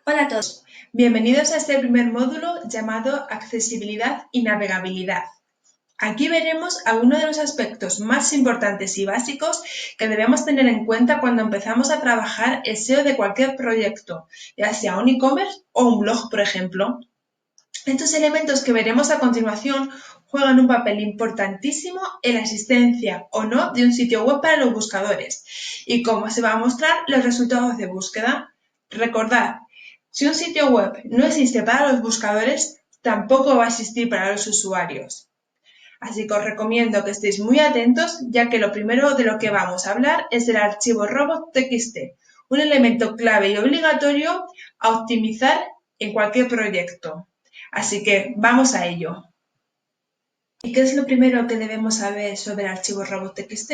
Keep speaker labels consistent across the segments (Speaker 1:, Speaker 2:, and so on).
Speaker 1: Hola a todos, bienvenidos a este primer módulo llamado Accesibilidad y Navegabilidad. Aquí veremos algunos de los aspectos más importantes y básicos que debemos tener en cuenta cuando empezamos a trabajar el SEO de cualquier proyecto, ya sea un e-commerce o un blog, por ejemplo. Estos elementos que veremos a continuación juegan un papel importantísimo en la existencia o no de un sitio web para los buscadores y cómo se van a mostrar los resultados de búsqueda. Recordad, si un sitio web no existe para los buscadores, tampoco va a existir para los usuarios. Así que os recomiendo que estéis muy atentos, ya que lo primero de lo que vamos a hablar es del archivo robots.txt, un elemento clave y obligatorio a optimizar en cualquier proyecto. Así que vamos a ello. ¿Y qué es lo primero que debemos saber sobre el archivo robots.txt?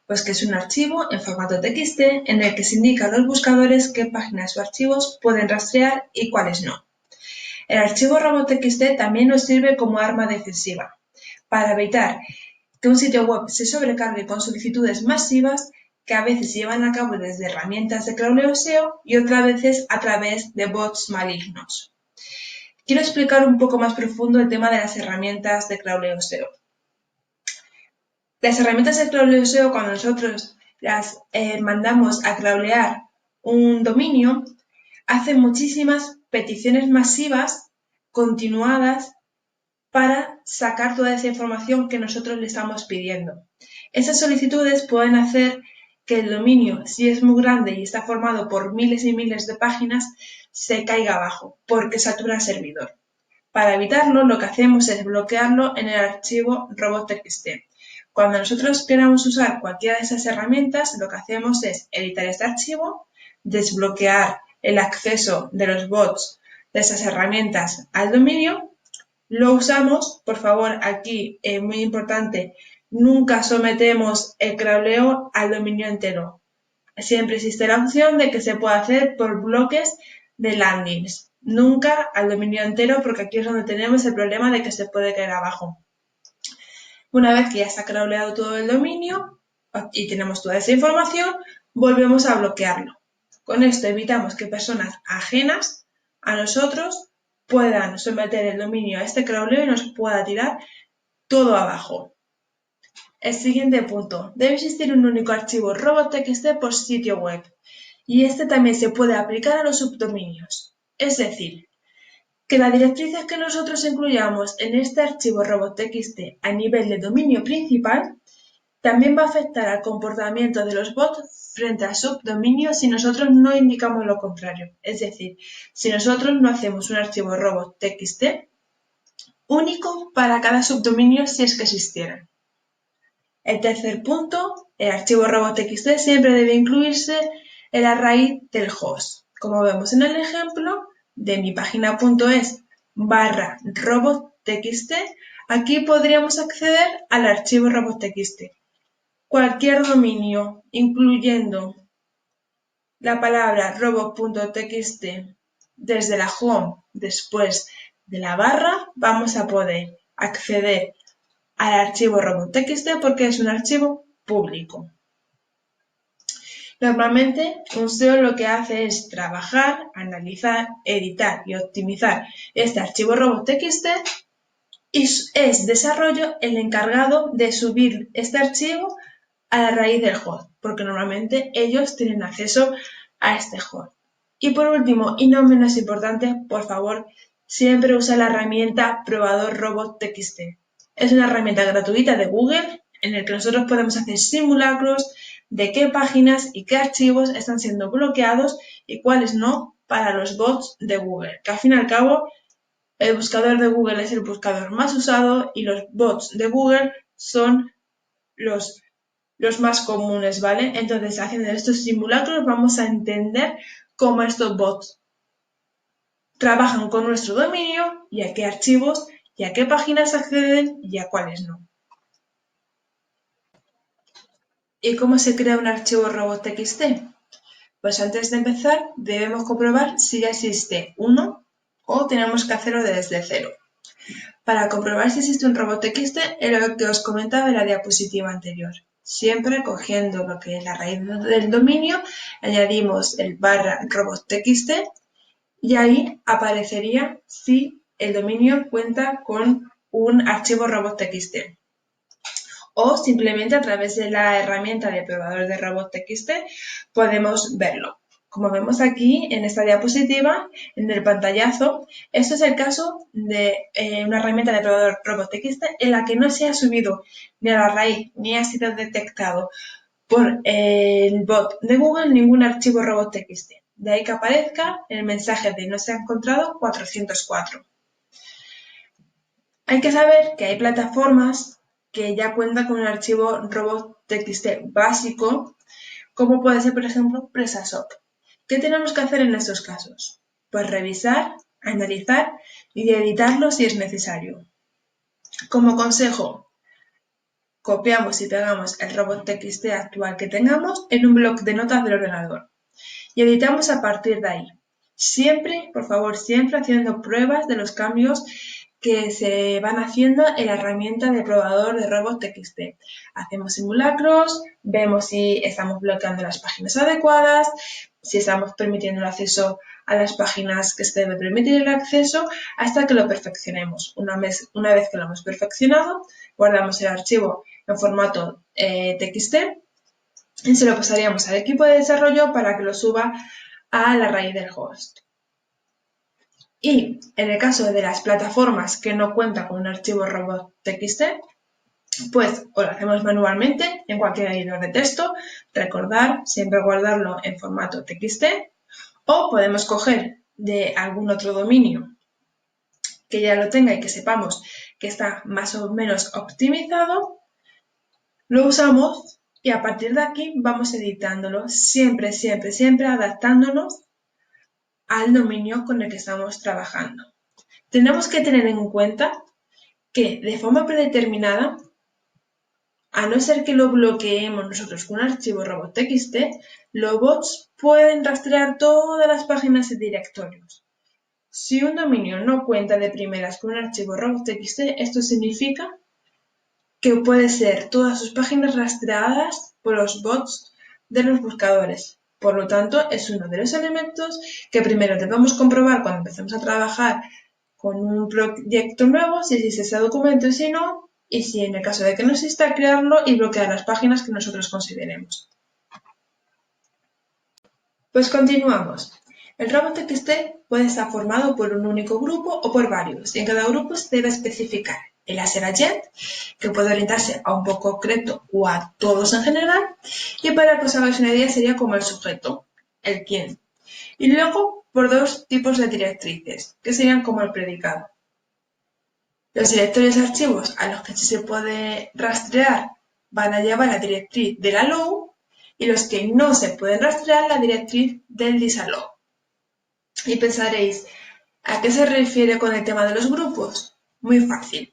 Speaker 1: Pues que es un archivo en formato TXT en el que se indica a los buscadores qué páginas o archivos pueden rastrear y cuáles no. El archivo robots.txt también nos sirve como arma defensiva, para evitar que un sitio web se sobrecargue con solicitudes masivas que a veces se llevan a cabo desde herramientas de crawleo SEO y otras veces a través de bots malignos. Quiero explicar un poco más profundo el tema de las herramientas de crawleo SEO. Las herramientas de crawleo SEO, cuando nosotros las mandamos a crawlear un dominio, hacen muchísimas peticiones masivas continuadas para sacar toda esa información que nosotros le estamos pidiendo. Esas solicitudes pueden hacer que el dominio, si es muy grande y está formado por miles y miles de páginas, se caiga abajo porque satura el servidor. Para evitarlo, lo que hacemos es bloquearlo en el archivo robots.txt. Cuando nosotros queramos usar cualquiera de esas herramientas, lo que hacemos es editar este archivo, desbloquear el acceso de los bots de esas herramientas al dominio. Lo usamos, por favor, aquí muy importante, nunca sometemos el crawleo al dominio entero. Siempre existe la opción de que se pueda hacer por bloques de landings, nunca al dominio entero, porque aquí es donde tenemos el problema de que se puede caer abajo. Una vez que ya está crawleado todo el dominio y tenemos toda esa información, volvemos a bloquearlo. Con esto evitamos que personas ajenas a nosotros puedan someter el dominio a este crawleo y nos pueda tirar todo abajo. El siguiente punto. Debe existir un único archivo robots.txt por sitio web. Y este también se puede aplicar a los subdominios. Es decir, que las directrices que nosotros incluyamos en este archivo robots.txt a nivel de dominio principal también va a afectar al comportamiento de los bots frente al subdominio si nosotros no indicamos lo contrario. Es decir, si nosotros no hacemos un archivo robots.txt único para cada subdominio si es que existiera. El tercer punto, el archivo robots.txt siempre debe incluirse en la raíz del host. Como vemos en el ejemplo de mi página.es/robots.txt, aquí podríamos acceder al archivo robots.txt. Cualquier dominio, incluyendo la palabra robot.txt desde la home después de la barra, vamos a poder acceder al archivo robots.txt porque es un archivo público. Normalmente, un SEO lo que hace es trabajar, analizar, editar y optimizar este archivo robots.txt y es desarrollo el encargado de subir este archivo a la raíz del host, porque normalmente ellos tienen acceso a este host. Y por último, y no menos importante, por favor, siempre usa la herramienta probador robots.txt. Es una herramienta gratuita de Google en la que nosotros podemos hacer simulacros de qué páginas y qué archivos están siendo bloqueados y cuáles no para los bots de Google, que al fin y al cabo el buscador de Google es el buscador más usado y los bots de Google son los más comunes, ¿vale? Entonces, haciendo estos simulacros vamos a entender cómo estos bots trabajan con nuestro dominio y a qué archivos y a qué páginas acceden y a cuáles no. ¿Y cómo se crea un archivo robots.txt? Pues antes de empezar debemos comprobar si ya existe uno o tenemos que hacerlo desde cero. Para comprobar si existe un robots.txt es lo que os comentaba en la diapositiva anterior. Siempre cogiendo lo que es la raíz del dominio, añadimos el /robots.txt y ahí aparecería si el dominio cuenta con un archivo robots.txt. O simplemente a través de la herramienta de probador de robots.txt podemos verlo. Como vemos aquí en esta diapositiva, en el pantallazo, esto es el caso de una herramienta de probador robots.txt en la que no se ha subido ni a la raíz ni ha sido detectado por el bot de Google ningún archivo robots.txt. De ahí que aparezca el mensaje de no se ha encontrado 404. Hay que saber que hay plataformas que ya cuentan con un archivo robots.txt básico, como puede ser, por ejemplo, PrestaShop. ¿Qué tenemos que hacer en estos casos? Pues revisar, analizar y editarlo si es necesario. Como consejo, copiamos y pegamos el robots.txt actual que tengamos en un bloc de notas del ordenador y editamos a partir de ahí. Siempre, por favor, siempre haciendo pruebas de los cambios que se van haciendo en la herramienta de probador de robots.txt. Hacemos simulacros, vemos si estamos bloqueando las páginas adecuadas, si estamos permitiendo el acceso a las páginas que se debe permitir el acceso, hasta que lo perfeccionemos. Una vez que lo hemos perfeccionado, guardamos el archivo en formato TXT y se lo pasaríamos al equipo de desarrollo para que lo suba a la raíz del host. Y en el caso de las plataformas que no cuentan con un archivo robots.txt, pues o lo hacemos manualmente en cualquier editor de texto, recordar siempre guardarlo en formato TXT, o podemos coger de algún otro dominio que ya lo tenga y que sepamos que está más o menos optimizado, lo usamos y a partir de aquí vamos editándolo, siempre, siempre, siempre adaptándonos al dominio con el que estamos trabajando. Tenemos que tener en cuenta que de forma predeterminada, a no ser que lo bloqueemos nosotros con un archivo robots.txt, los bots pueden rastrear todas las páginas y directorios. Si un dominio no cuenta de primeras con un archivo robots.txt, esto significa que puede ser todas sus páginas rastreadas por los bots de los buscadores. Por lo tanto, es uno de los elementos que primero debemos comprobar cuando empecemos a trabajar con un proyecto nuevo, si existe ese documento y si no, y si en el caso de que no exista, crearlo y bloquear las páginas que nosotros consideremos. Pues continuamos. El robots.txt puede estar formado por un único grupo o por varios, y en cada grupo se debe especificar el láser agent, que puede orientarse a un poco concreto o a todos en general, y para que os hagáis una idea sería como el sujeto, el quién. Y luego por dos tipos de directrices, que serían como el predicado. Los directorios de archivos a los que sí se puede rastrear van a llevar la directriz del allow y los que no se pueden rastrear la directriz del disallow. Y pensaréis, ¿a qué se refiere con el tema de los grupos? Muy fácil.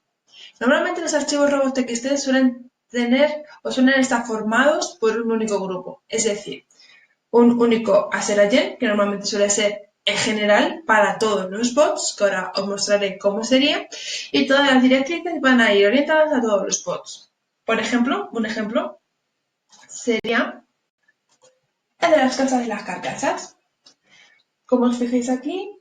Speaker 1: Normalmente los archivos robots.txt suelen tener o suelen estar formados por un único grupo, es decir, un único agent, que normalmente suele ser en general para todos los bots, que ahora os mostraré cómo sería, y todas las directrices van a ir orientadas a todos los bots. Por ejemplo, un ejemplo sería el de las casas de las carcasas. Como os fijáis aquí,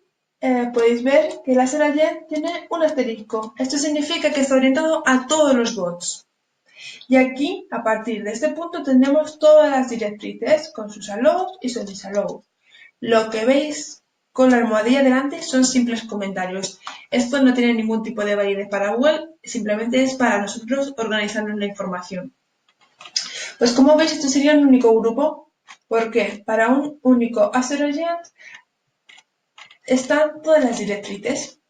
Speaker 1: podéis ver que el agent tiene un asterisco. Esto significa que está orientado a todos los bots. Y aquí, a partir de este punto, tendremos todas las directrices con sus allows y sus disallows. Lo que veis con la almohadilla delante son simples comentarios. Esto no tiene ningún tipo de validez para Google, simplemente es para nosotros organizarnos la información. Pues como veis, esto sería un único grupo, porque para un único agent están todas las directrices.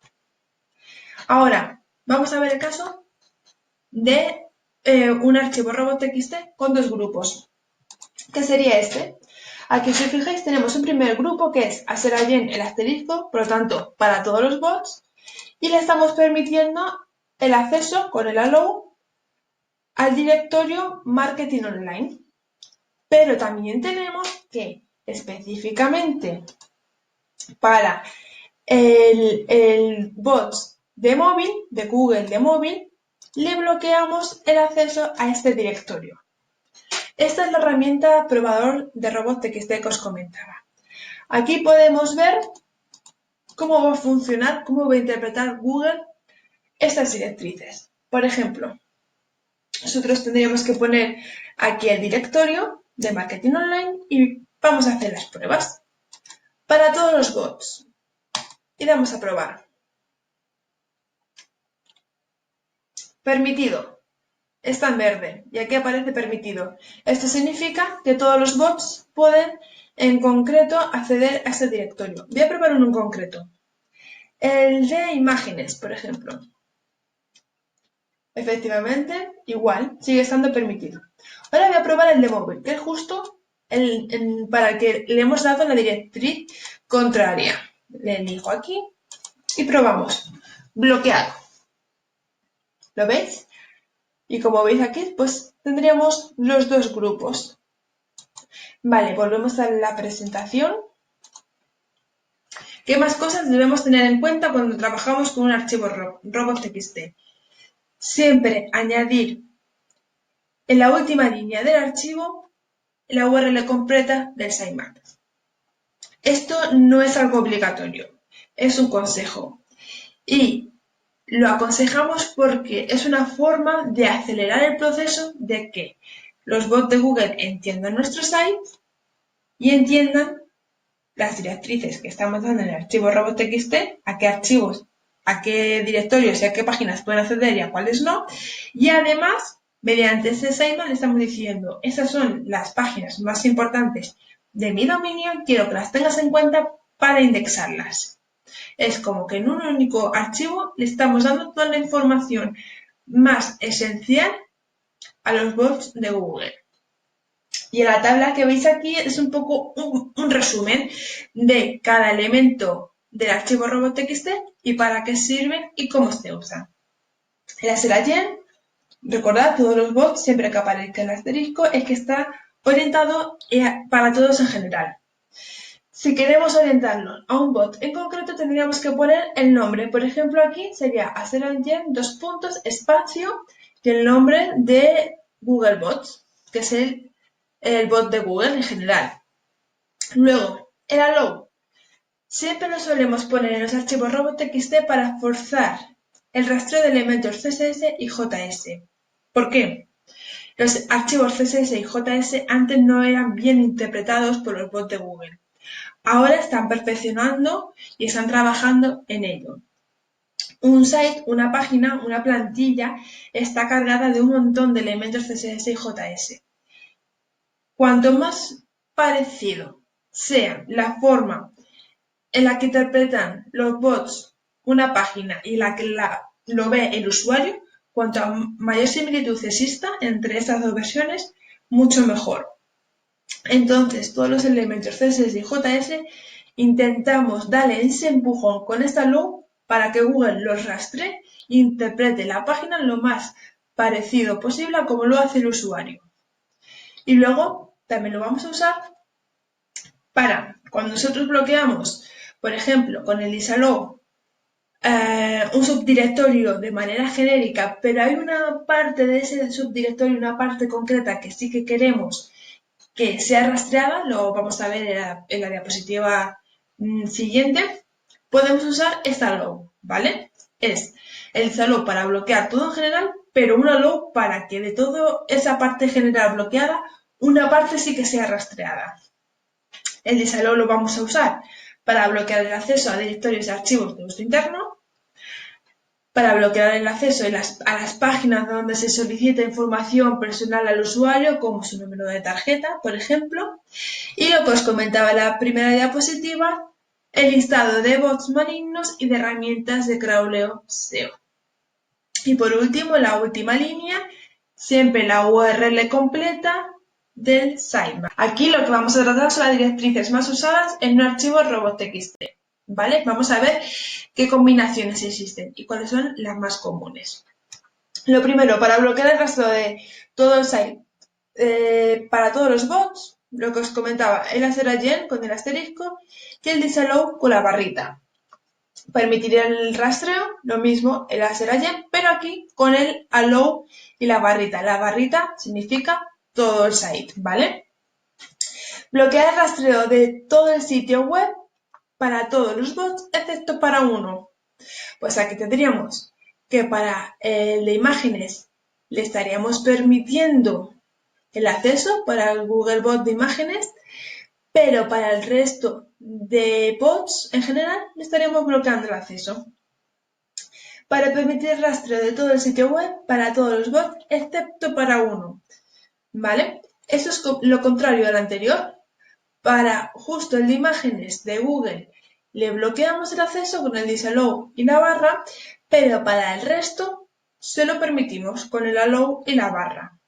Speaker 1: Ahora, vamos a ver el caso de un archivo robots.txt con dos grupos, que sería este. Aquí, si os fijáis, tenemos un primer grupo que es agent el asterisco, por lo tanto, para todos los bots, y le estamos permitiendo el acceso con el allow al directorio marketing online. Pero también tenemos que específicamente para el bot de móvil, de Google de móvil, le bloqueamos el acceso a este directorio. Esta es la herramienta probador de robots.txt que os comentaba. Aquí podemos ver cómo va a funcionar, cómo va a interpretar Google estas directrices. Por ejemplo, nosotros tendríamos que poner aquí el directorio de marketing online y vamos a hacer las pruebas para todos los bots. Y damos a probar. Permitido. Está en verde y aquí aparece permitido. Esto significa que todos los bots pueden en concreto acceder a este directorio. Voy a probar uno en concreto. El de imágenes, por ejemplo. Efectivamente, igual, sigue estando permitido. Ahora voy a probar el de móvil, que es justo para el que le hemos dado la directriz contraria. Le elijo aquí y probamos. Bloqueado. ¿Lo veis? Y como veis aquí, pues tendríamos los dos grupos. Vale, volvemos a la presentación. ¿Qué más cosas debemos tener en cuenta cuando trabajamos con un archivo robots.txt? Siempre añadir en la última línea del archivo la URL completa del sitemap. Esto no es algo obligatorio, es un consejo. Y lo aconsejamos porque es una forma de acelerar el proceso de que los bots de Google entiendan nuestro site y entiendan las directrices que estamos dando en el archivo robots.txt, a qué archivos, a qué directorios y a qué páginas pueden acceder y a cuáles no. Y además, mediante ese sitemap le estamos diciendo, esas son las páginas más importantes de mi dominio, quiero que las tengas en cuenta para indexarlas. Es como que en un único archivo le estamos dando toda la información más esencial a los bots de Google. Y en la tabla que veis aquí es un poco un resumen de cada elemento del archivo robots.txt y para qué sirven y cómo se usan. El ASLAGEN, recordad, todos los bots, siempre que aparezca el asterisco, es que está orientado para todos en general. Si queremos orientarnos a un bot en concreto, tendríamos que poner el nombre. Por ejemplo, aquí sería ASLAGEN, espacio, y el nombre de Google Bots, que es el bot de Google en general. Luego, el allow. Siempre lo solemos poner en los archivos robots.txt para forzar el rastreo de elementos CSS y JS. ¿Por qué? Los archivos CSS y JS antes no eran bien interpretados por los bots de Google. Ahora están perfeccionando y están trabajando en ello. Un site, una página, una plantilla está cargada de un montón de elementos CSS y JS. Cuanto más parecido sea la forma en la que interpretan los bots una página y la que lo ve el usuario, cuanto mayor similitud exista entre estas dos versiones, mucho mejor. Entonces, todos los elementos CSS y JS intentamos darle ese empujón con esta loop para que Google los rastree e interprete la página lo más parecido posible a como lo hace el usuario. Y luego también lo vamos a usar para cuando nosotros bloqueamos, por ejemplo, con el disallow, un subdirectorio de manera genérica, pero hay una parte de ese subdirectorio, una parte concreta que sí que queremos que sea rastreada, lo vamos a ver en la diapositiva siguiente, podemos usar esta allow, ¿vale? Es el disallow para bloquear todo en general, pero un allow para que de toda esa parte general bloqueada, una parte sí que sea rastreada. El disallow lo vamos a usar para bloquear el acceso a directorios y archivos de uso interno, para bloquear el acceso a las páginas donde se solicita información personal al usuario, como su número de tarjeta, por ejemplo. Y lo que os comentaba en la primera diapositiva, el listado de bots malignos y de herramientas de crawleo SEO. Y por último, la última línea, siempre la URL completa del sitemap. Aquí lo que vamos a tratar son las directrices más usadas en un archivo robots.txt, ¿vale? Vamos a ver qué combinaciones existen y cuáles son las más comunes. Lo primero, para bloquear el rastro de todo el site, para todos los bots, lo que os comentaba, el ASLAGEN con el asterisco y el disallow con la barrita. Permitiría el rastreo, lo mismo el ASLAGEN, pero aquí con el allow y la barrita. La barrita significa todo el site, ¿vale? Bloquear el rastreo de todo el sitio web para todos los bots excepto para uno. Pues aquí tendríamos que para el de imágenes le estaríamos permitiendo el acceso para el Google Bot de imágenes, pero para el resto de bots en general le estaríamos bloqueando el acceso. Para permitir el rastreo de todo el sitio web para todos los bots excepto para uno. ¿Vale? Esto es lo contrario al anterior. Para justo el de imágenes de Google le bloqueamos el acceso con el disallow y la barra, pero para el resto se lo permitimos con el allow y la barra.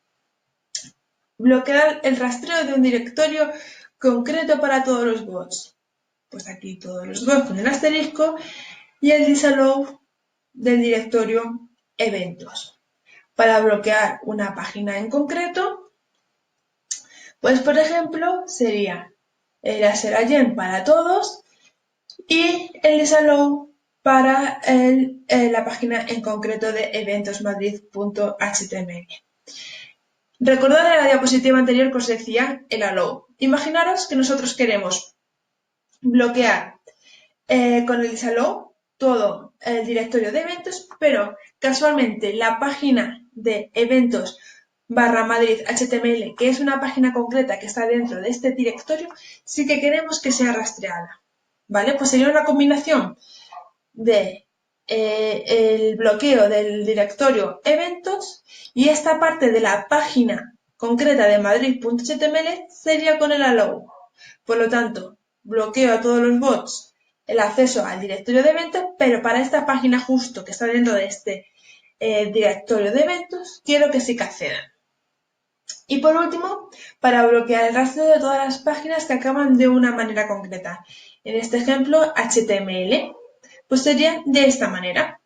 Speaker 1: Bloquear el rastreo de un directorio concreto para todos los bots. Pues aquí todos los bots con el asterisco y el disallow del directorio eventos. Para bloquear una página en concreto, pues por ejemplo sería el hacer allen para todos y el disallow para la página en concreto de eventosmadrid.html. Recordad en la diapositiva anterior que os decía el allow. Imaginaros que nosotros queremos bloquear con el disallow todo el directorio de eventos, pero casualmente la página de eventos /Madrid HTML, que es una página concreta que está dentro de este directorio, sí que queremos que sea rastreada. ¿Vale? Pues sería una combinación de el bloqueo del directorio eventos y esta parte de la página concreta de madrid.html sería con el allow. Por lo tanto, bloqueo a todos los bots el acceso al directorio de eventos, pero para esta página justo que está dentro de este directorio de eventos, quiero que sí que accedan. Y por último, para bloquear el rastreo de todas las páginas que acaban de una manera concreta. En este ejemplo, HTML, pues sería de esta manera.